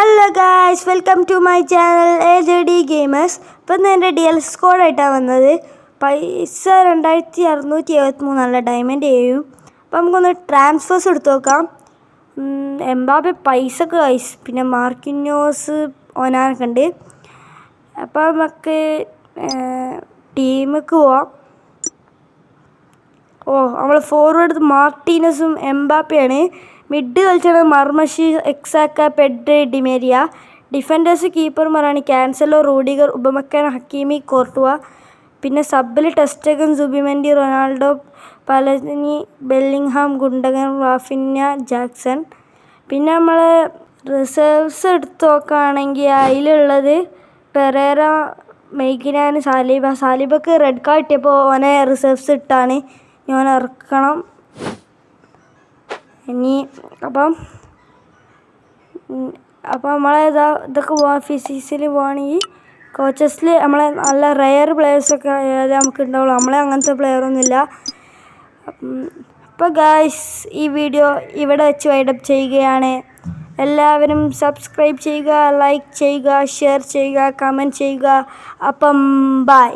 Hello guys, welcome to my channel AJD gamers. ഇപ്പം എൻ്റെ DL സ്കോഡായിട്ടാണ് വന്നത്. പൈസ 2673 നല്ല ഡയമണ്ട് ചെയ്യും. അപ്പം നമുക്കൊന്ന് ട്രാൻസ്ഫേഴ്സ് എടുത്ത് നോക്കാം. എംബാപ്പെ പൈസക്ക് ഗൈസ്, പിന്നെ മാർക്കിന്യോസ് ഓനാനൊക്കെ ഉണ്ട്. അപ്പം നമുക്ക് ടീമിക്ക് പോവാം. നമ്മൾ ഫോർവേഡ് മാർട്ടീനസും എംബാപ്പയാണ്. മിഡ് കളിച്ചാണ് Marmoush, Xhaka, Pedri, Di Maria. Defenders കീപ്പർമാരാണ് Cancelo, Rudiger, Upamecano, Hakimi, Courtois. പിന്നെ സബ്ബിൽ ter Stegen, Zubimendi, Ronaldo, Palhinha, Bellingham, Gundogan, Raphinha, Jackson. പിന്നെ നമ്മൾ റിസർവ്സ് എടുത്ത് നോക്കുകയാണെങ്കിൽ അതിലുള്ളത് പെരേര, മെയ്ഗിനാൻ, സാലിബക്ക് റെഡ് കാർഡ് കിട്ടിയപ്പോൾ ഓനെ റിസർവ്സ് ഇട്ടാണ്. ഞാൻ ഇറക്കണം ഇനി. അപ്പം ഇതൊക്കെ പോവാം. ഫിസിക്സിൽ പോവുകയാണെങ്കിൽ കോച്ചസിൽ നമ്മളെ നല്ല റെയർ പ്ലെയേഴ്സൊക്കെ ആയാലും നമുക്ക് ഉണ്ടാവുള്ളൂ. നമ്മളെ അങ്ങനത്തെ പ്ലെയറൊന്നുമില്ല. അപ്പോൾ ഗായ്സ്, ഈ വീഡിയോ ഇവിടെ വെച്ച് വൈൻഡപ്പ് ചെയ്യുകയാണ്. എല്ലാവരും സബ്സ്ക്രൈബ് ചെയ്യുക, ലൈക്ക് ചെയ്യുക, ഷെയർ ചെയ്യുക, കമൻറ്റ് ചെയ്യുക. അപ്പം ബൈ.